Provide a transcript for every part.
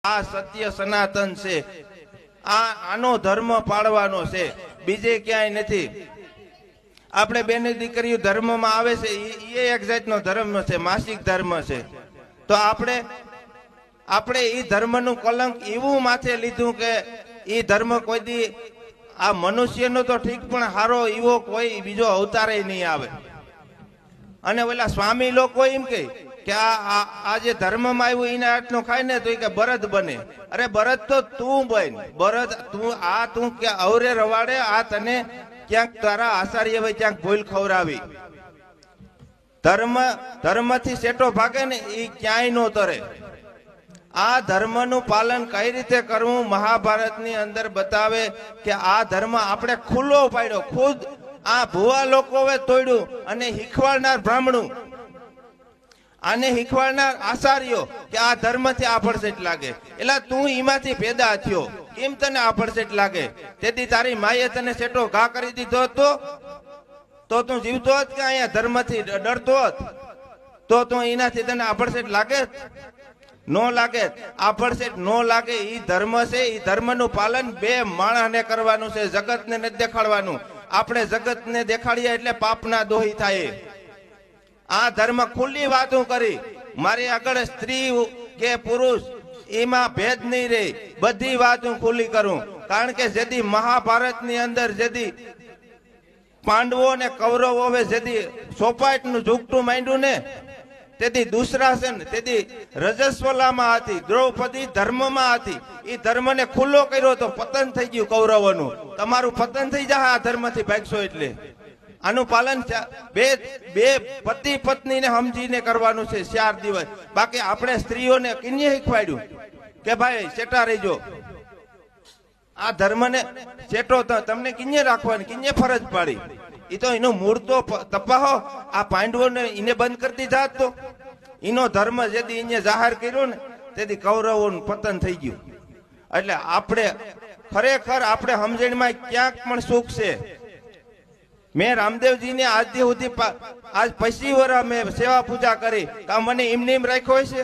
આ સત્ય સનાતન છે, આનો ધર્મ પાળવાનો છે, બીજે ક્યાંય નથી. આપણે બેની દીકરીઓ ધર્મમાં આવે છે એ એક જાતનો ધર્મ છે, માસિક ધર્મ છે. તો આપણે એ ધર્મનું કલંક એવું માથે લીધું કે એ ધર્મ કોઈ દી આ મનુષ્યનો તો ઠીક પણ હારો એવો કોઈ બીજો અવતારે નહીં આવે. અને ઓલા સ્વામી લોકો એમ કે આ જે ધર્મમાં આવ્યું એના હાથનું ખાય ને તો એ કે બરદ બને. અરે બરદ તો તું બન, બરદ તું કે અવરે રવાડે આ તને ક્યાંક તારા આચાર્ય ભાઈ ક્યાંક ભૂલ ખવડાવી. ધર્મથી સેટો ભાગે ને એ ક્યાંય નો તરે. આ ધર્મનું પાલન કઈ રીતે કરવું મહાભારતની અંદર બતાવે કે આ ધર્મ આપણે ખુલ્લો પાડ્યો. ખુદ આ ભુવા લોકોએ તોડ્યું અને શીખવાડનાર બ્રાહ્મણું આને શીખવાડનાર આચાર્યો કે આ ધર્મથી આ પડસેટ લાગે. એટલે તું એમાંથી પેદા થયો, કેમ તને આ પડસેટ લાગે? તેથી તારી માએ તને સેટો ઘા કરી દીધો તો તું જીવતો હોત કે અહીંયા ધર્મથી ડરતો હોત? તો તું એનાથી તને આ પડસેટ લાગે? નો લાગે. આ પડસેટ નો લાગે. એ ધર્મ છે, એ ધર્મનું પાલન બે માણસને કરવાનું છે, જગતને નથી દેખાડવાનું. આપણે જગતને દેખાડીએ એટલે પાપના દોહી થાય. આ ધર્મ ખુલ્લી વાતો કરી, મારી આગળ સ્ત્રી કે પુરુષ એમાં ભેદ નહીં રહે, બધી વાત હું ખુલ્લી કરું. કારણ કે જેથી મહાભારતની અંદર જેથી પાંડવો ને કૌરવો જેથી સોપાટનું ઝૂકટું માંડ્યું ને તેથી દુશાસન તેથી રજસ્વલામાં હતી, દ્રૌપદી ધર્મમાં હતી. એ ધર્મને ખુલ્લો કર્યો તો પતન થઈ ગયું કૌરવોનું. તમારું પતન થઈ જાય આ ધર્મથી ભાગશો એટલે. આનું પાલન બે પતિ પત્નીને સમજીને કરવાનું છે 4 દિવસ. બાકી આપણે સ્ત્રીઓને કિન્ને શીખવાડ્યું કે ભાઈ સેટા રહીજો. આ ધર્મને સેટો તમને કિન્ને રાખવાની, કિન્ને ફરજ પાડી? એ તો એનું મૂળ તો તપાહો. આ પાંડવોને એને બંધ કરી દીધા તો એનો ધર્મ જેથી એને જાહેર કર્યો ને તેથી કૌરવોનું પતન થઈ ગયું. એટલે આપણે ખરેખર આપણે સમજણમાં ક્યાંક પણ સુખ છે. મેં રામદેવજીને આજ સુધી આજ 25 વર્ષ મેં સેવા પૂજા કરી. મને એમને એમ રાખ્યો છે,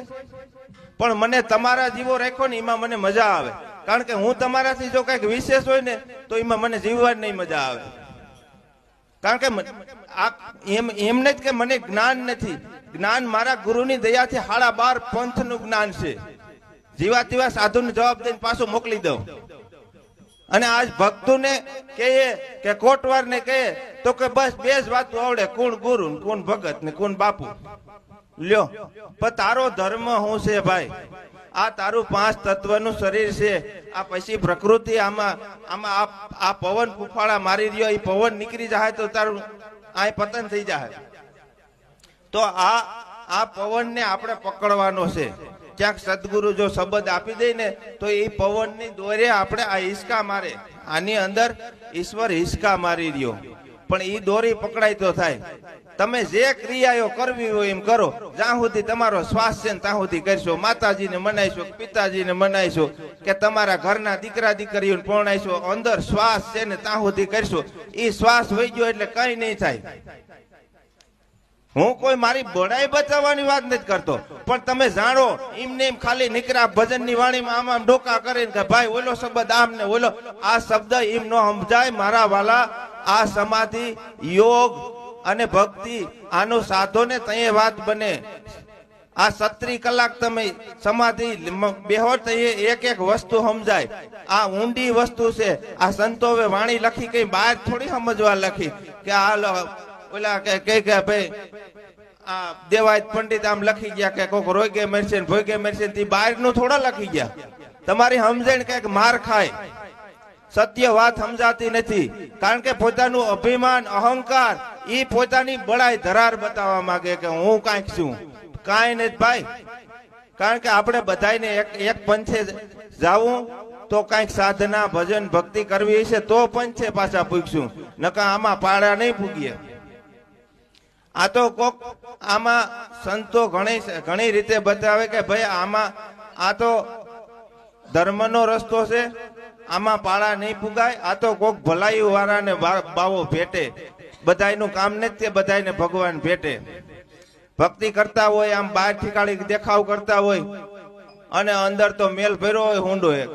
પણ મને તમારા જીવો રાખ્યો ને એમાં મને મજા આવે. કારણ કે હું તમારાથી જો કઈક વિશેષ હોય ને તો એમાં મને જીવવાની નહીં મજા આવે. કારણ કે એમને જ કે મને જ્ઞાન નથી. જ્ઞાન મારા ગુરુની દયાથી 12.5 પંથનું જ્ઞાન છે. જીવા તેવા સાધુને જવાબ દઈને પાછું મોકલી દઉં. અને આજ ભક્તોને કહીએ કે કોટવારને કહીએ તો કે બસ 2 જ વાતો આવડે, કોણ ગુરુ ને કોણ ભગત ને કોણ બાપુ. લ્યો, પણ તારો ધર્મ શું છે ભાઈ? આ તારું 5 તત્વનું શરીર છે. આ પછી પ્રકૃતિ આમાં આ પવન ફૂફાડા મારી રહ્યો, એ પવન નીકળી જાય તો તારું આ પતન થઈ જાય. તો આ પવનને આપણે પકડવાનો છે. ક્યાંક સદગુરુ જો શબ્દ આપી દે ને તો એ પવનની દોરે આપણે આ હિસકા મારે. આની અંદર ઈશ્વર હિસકા મારી રહ્યો, પણ એ દોરી પકડાય તો થાય. તમે જે ક્રિયાઓ કરવી હોય એમ કરો. જ્યાં સુધી તમારો શ્વાસ છે ને ત્યાં સુધી કરશો. માતાજીને મનાઈશો, પિતાજીને મનાઈશો કે તમારા ઘરના દીકરા દીકરીઓને પરણાઈશો. અંદર શ્વાસ છે ને ત્યાં સુધી કરશો. એ શ્વાસ વહી ગયો એટલે કઈ નહીં થાય. હું કોઈ મારી બડાઈ બચાવવાની વાત નથી કરતો, પણ તમે જાણો એમને એમ ખાલી નીકળ્યા ભજનની વાણીમાં આમ ડોકા કરીને કે ભાઈ ઓલો શબ્દ આમ ને ઓલો આ શબ્દ એમ ન સમજાય. મારા વાલા, આ સમાધિ યોગ અને ભક્તિ આનું સાધો ને તય વાત બને. આ 37 કલાક તમે સમાધિ બેહો તો એક વસ્તુ સમજાય. આ ઊંડી વસ્તુ છે. આ સંતોએ વાણી લખી કઈ બહાર થોડી સમજવા લખી કે આ ઓલા કે ભાઈ આ દેવાયત પંડિત આમ લખી ગયા કે કોક રોગે મરશે ભોગે મરશે, તે બહાર નું થોડા લખી ગયા. તમારી સમજણ કઈક માર ખાય. સત્ય વાત સમજાતી નથી. કારણ કે પોતાનું અભિમાન અહંકાર એ પોતાની બળાઈ ધરાર બતાવવા માંગે કે હું કાંઈક છું. કાંઈ નથી ભાઈ. કારણ કે આપણે બધાને એક પંથે જાવું તો કાંઈક સાધના ભજન ભક્તિ કરવી છે તો પંથે પાછા પૂગશું. નકા આમાં પાડા નહીં પૂગીએ. આ તો કોક આમાં સંતો ઘણી રીતે બતાવે કે ભાઈ આમાં આ તો ધર્મનો રસ્તો છે, આમાં પાળા નહીં પુગાય. આ તો કોક ભલાઈ વાળાને બાવો ભેટે. બધાયનું કામ નથી, બધાયને ભગવાન ભેટે. ભક્તિ કરતા હોય, આમ બહાર ઠીકાડી દેખાવ કરતા હોય અને અંદર તો મેલ ભર્યો હોય ઊંડો એક.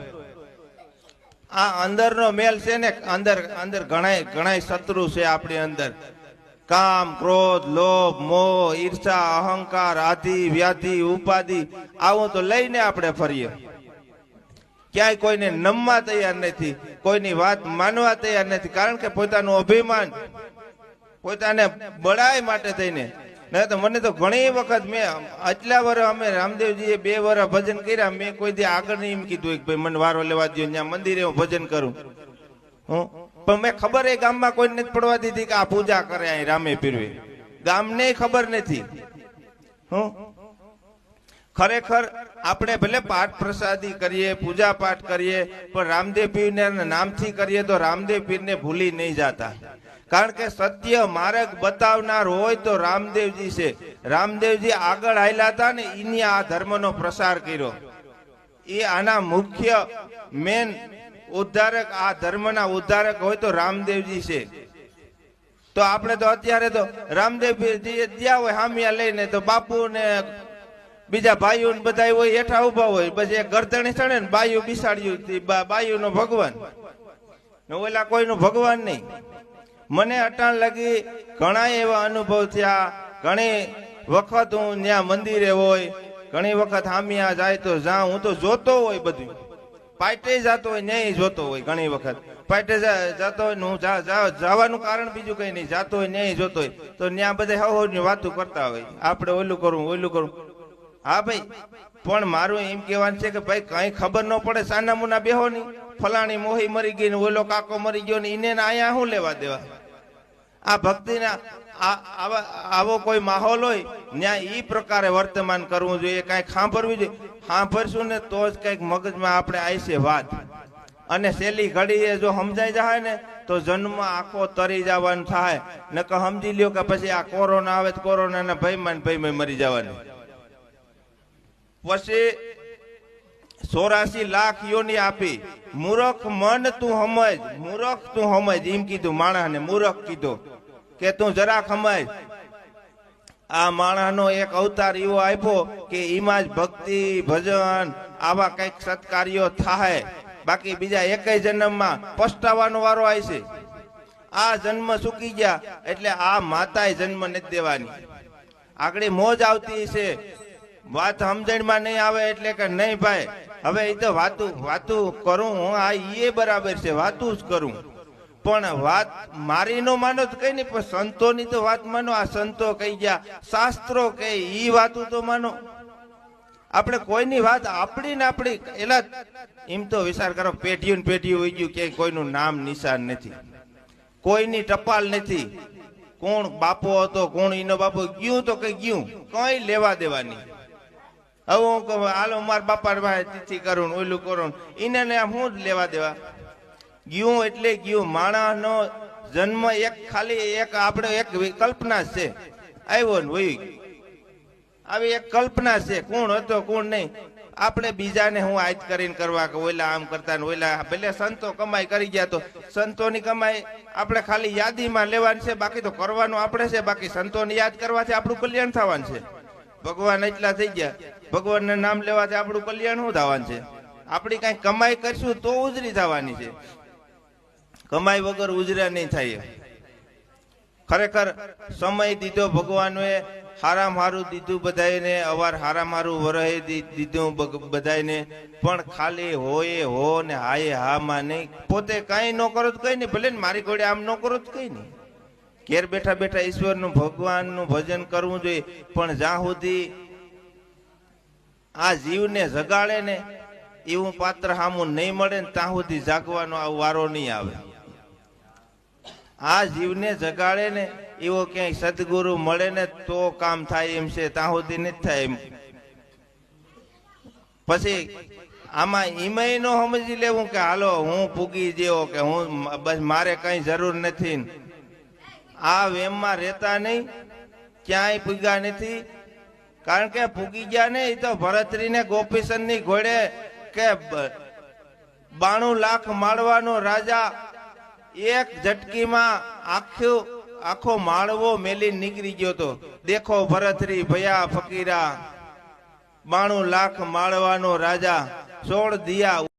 આ અંદરનો મેલ છે ને, અંદર અંદર ઘણા શત્રુ છે આપણી અંદર. કામ, ક્રોધ, લોભ, મોહ, ઈર્ષા, અહંકાર, આધિ, વ્યાધિ, ઉપાધિ, આવું તો લઈને આપણે ફરીએ. ક્યાંય કોઈને નમવા તૈયાર નથી, કોઈની વાત માનવા તૈયાર નથી, કારણ કે પોતાનું અભિમાન, પોતાને બળાઈ માટે થઈને. નહીં તો મને તો ઘણી વખત મેં આટલા વર્ષ અમે રામદેવજીએ 2 વર્ષ ભજન કર્યા, મેં કોઈ દી આગળ નહીં એમ કીધું કે ભાઈ મને વારો લેવા દો, ત્યાં મંદિરે હું ભજન કરું. પણ મેં ખબર એ ગામમાં કોઈ નથી પડવા દીધી કે આ પૂજા કરે અહીં રામે પીરવે. ગામને ખબર નથી. ખરેખર આપણે ભલે પાઠ પ્રસાદી કરીએ, પૂજા પાઠ કરીએ, પણ રામદેવ પીરના નામથી કરીએ તો રામદેવ પીરને ભૂલી નહીં જાતા. કારણ કે સત્ય માર્ગ બતાવનાર હોય તો રામદેવજી છે. રામદેવજી આગળ હાલ્યા હતા ને, એની આ ધર્મનો પ્રસાર કર્યો. એ આના મુખ્ય મેન ઉદ્ધારક, આ ધર્મના ઉદ્ધારક હોય તો રામદેવજી છે. તો આપણે તો અત્યારે તો રામદેવજી જ્યાં હોય હામિયા લઈને તો બાપુ ને બીજા ભાઈઓ બધા હોય હેઠા ઉભા હોય, પછી એક ગરદણી ચડે ને બાયુ બિસાડ્યું, બાયુ નો ભગવાન, ઓલા કોઈનું ભગવાન નહીં. મને અટાણ લાગી ઘણા એવા અનુભવ થયા. ઘણી વખત હું ત્યાં મંદિરે હોય, ઘણી વખત હામિયા જાય તો જાઉં, હું તો જોતો હોય બધું. પાટે જતો હોય ન્યાય જોતો હોય, ઘણી વખત પાટે જતો હોય હું જવાનું કારણ બીજું કઈ નહીં, જાતો હોય ન્યાય જોતો હોય તો ત્યાં બધા હવ વાતો કરતા હોય, આપણે ઓલું કરું ઓલું કરું. હા ભાઈ, પણ મારું એમ કહેવાનું છે કે ભાઈ કઈ ખબર ન પડે સાના મુના બેહો નહીં. ફલાણી મોહી મરી ગઈ ને ઓલો કાકો મરી ગયો ને એને અહીંયા શું લેવા દેવા. આ ભક્તિના આવો કોઈ માહોલ હોય ત્યાં ઈ પ્રકારે વર્તમાન કરવું જોઈએ, કઈક સાંભળવું જોઈએ. સાંભળશું ને તો જ કઈક મગજમાં આપણે આવીશે વાત. અને છેલ્લી ઘડીએ જો સમજાઈ જાય ને તો જન્મ આખો તરી જવાનું થાય. નકર સમજી લ્યો કે પછી આ કોરોના આવે તો કોરોનાના ભયમાં મરી જવાનું. પછી 84 લાખ યોની આપી. મૂર્ખ મન તું સમજ, મૂર્ખ તું સમજ, એમ કીધું માણસને. મૂર્ખ કીધું કે તું જરા સમજ. આ માણસનો એક અવતાર એવો આપ્યો કે એમાં જ ભક્તિ ભજન આવા કઈક સત્કાર્યો થાય. બાકી બીજા એકેય જન્મમાં પસ્તાવાનો વારો આવશે. આ જન્મ ચૂકી ગયા એટલે આ માતાએ જન્મ નથી દેવાની. આગળ મોજ આવતી છે, વાત સમજણમાં નહીં આવે એટલે કે નહીં ભાઈ હવે એ તો વાતું કરું હું, આ એ બરાબર છે, વાતું જ કરું. પણ વાત મારી નો માનો તો કઈ નહીં, પણ સંતોની તો વાત માનો. આ સંતો કહી ગયા, શાસ્ત્રો કે ઈ વાતું તો માનો. આપણે કોઈની વાત આપણી ને આપણી એલા એમ તો વિચાર કરો, પેઢીયું ને પેઢીયું હોય ગયું, ક્યાંય કોઈનું નામ નિશાન નથી, કોઈની ટપાલ નથી. કોણ બાપો હતો, કોણ ઈનો બાપો ગયું તો કઈ ગયું, કઈ લેવા દેવાની. હવે હું કહું હાલો મારા બાપા તિથિ કરું ઓલું કરું, એને આમ હું જ લેવા દેવા. ગયું એટલે ગયું. માણસનો જન્મ એક ખાલી એક આપણે એક કલ્પના છે, આવ્યો ને વહી આવી એક કલ્પના છે. કોણ હતો કોણ નહીં આપણે બીજાને હું આજ કરીને કરવા કે ઓલા આમ કરતા ને ઓલા. ભલે સંતો કમાઈ કરી ગયા તો સંતોની કમાઈ આપણે ખાલી યાદીમાં લેવાની છે, બાકી તો કરવાનું આપણે છે. બાકી સંતોને યાદ કરવાથી આપણું કલ્યાણ થવાનું છે. ભગવાન એટલા થઈ ગયા, ભગવાનના નામ લેવાથી આપણું કલ્યાણ શું થવાનું છે. આપણી કઈ કમાઈ કરશું તો ઉજરી થવાની છે, કમાઈ વગર ઉજરા નહીં થાય. ખરેખર સમય દીધો ભગવાનએ, હારામ હારું દીધું બધાને, અવાર હારામ હારું વરહે દીધું બધાને. પણ ખાલી હોય હો ને હાય હામાં નહીં. પોતે કઈ ન કરો તો કઈ નહીં, ભલે ને મારી ઘોડે આમ ન કરો તો કઈ નહીં. ઘેર બેઠા બેઠા ઈશ્વરનું ભગવાનનું ભજન કરવું જોઈએ. પણ જ્યાં સુધી આ જીવને જગાડે ને એવું પાત્ર સામું નહીં મળે ને ત્યાં સુધી જાગવાનો આ વારો નહીં આવે. આ જીવને જગાડે ને એવો ક્યાંય સદગુરુ મળે ને તો કામ થાય એમ છે, ત્યાં સુધી નથી થાય એમ. પછી આમાં ઈમય નો સમજી લેવું કે હાલો હું પૂગી જેવો કે હું બસ મારે કઈ જરૂર નથી. આ વેમમાં રહેતા નહીં, ક્યાંય પૂગ્યા નથી. કારણ કે પૂગી ગયા ને એ તો ભરતરીને ગોપીચંદ ની ઘોડે કે 92 લાખ માળવાનો રાજા એક ઝટકીમાં આખો માળવો મેલી નીકળી ગયો તો. દેખો ભરતરી ભયા ફકીરા, 92 લાખ માળવાનો રાજા 16 દિયા